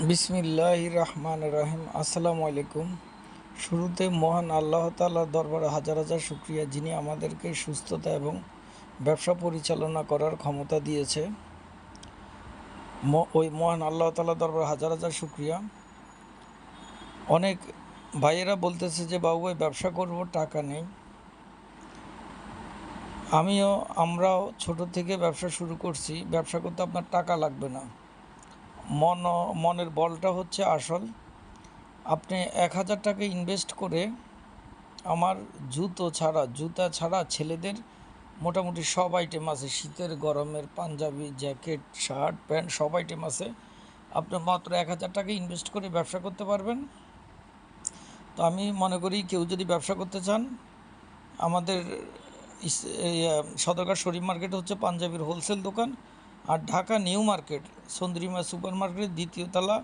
বিসমিল্লাহির রহমানির রহিম। আসসালামু আলাইকুম। শুরুতে মহান আল্লাহ তাআলার দরবারে হাজার হাজার শুকরিয়া, যিনি আমাদেরকে সুস্থতা এবং ব্যবসা পরিচালনা করার ক্ষমতা দিয়েছে। ওই মহান আল্লাহ তাআলার দরবারে হাজার হাজার শুকরিয়া। অনেক ভাইয়েরা বলতেছে যে বাবু ভাই ব্যবসা করব, টাকা নেই। আমরাও ছোট থেকে ব্যবসা শুরু করছি। ব্যবসা করতে আপনার টাকা লাগবে না, মনের বলটা হচ্ছে আসল। আপনি ১,০০০ টাকা ইনভেস্ট করে আমার জুতা ছাড়া ছেলেদের মোটামুটি সব আইটেম আছে। শীতের গরমের পাঞ্জাবি, জ্যাকেট, শার্ট, প্যান্ট সব আইটেম আছে। আপনি মাত্র ১,০০০ টাকা ইনভেস্ট করে ব্যবসা করতে পারবেন। তো আমি মনে করি কেউ যদি ব্যবসা করতে চান, আমাদের সদরঘাট শরীফ মার্কেট হচ্ছে পাঞ্জাবির হোলসেল দোকান। আর Dhaka new market Chandrima super মার্কেটের দ্বিতীয় তলা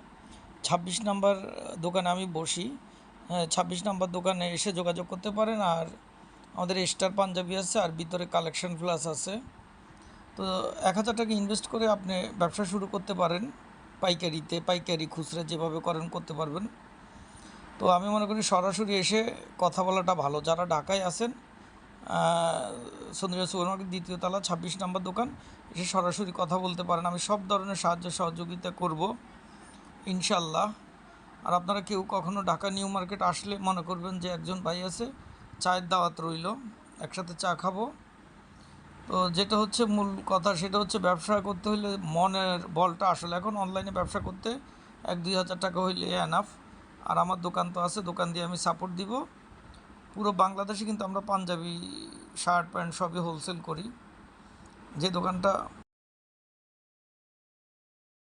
২৬ নাম্বার দোকানে আমি বসি। হ্যাঁ, ২৬ নাম্বার দোকানে এসে যোগাযোগ করতে পারেন। আর আমাদের স্টার পাঞ্জাবি আছে, আর ভিতরে কালেকশন প্লাস আছে। তো ১,০০০ টাকা ইনভেস্ট করে আপনি ব্যবসা শুরু করতে পারেন। পাইকারি খুচরা যেভাবে করেন করতে পারবেন। তো আমি মনে করি সরাসরি এসে কথা বলাটা ভালো। যারা ঢাকায় আছেন, সন্ধ্যা সুপার মার্কেট দ্বিতীয় তলা ২৬ নাম্বার দোকান, এসে সরাসরি কথা বলতে পারেন। আমি সব ধরনের সাহায্য সহযোগিতা করব ইনশাল্লাহ। আর আপনারা কেউ কখনো ঢাকা নিউ মার্কেট আসলে মনে করবেন যে একজন ভাই আছে, চায়ের দাওয়াত রইল, একসাথে চা খাবো। তো যেটা হচ্ছে মূল কথা, সেটা হচ্ছে ব্যবসা করতে হলে মনের বলটা আসলে। এখন অনলাইনে ব্যবসা করতে ১-২ হাজার টাকা হইলে এনাফ। আর আমার দোকান তো আছে, দোকান দিয়ে আমি সাপোর্ট দিব। পুরো বাংলাদেশে কিন্তু আমরা পাঞ্জাবি, শার্ট, প্যান্ট সবই হোলসেল করি। যে দোকানটা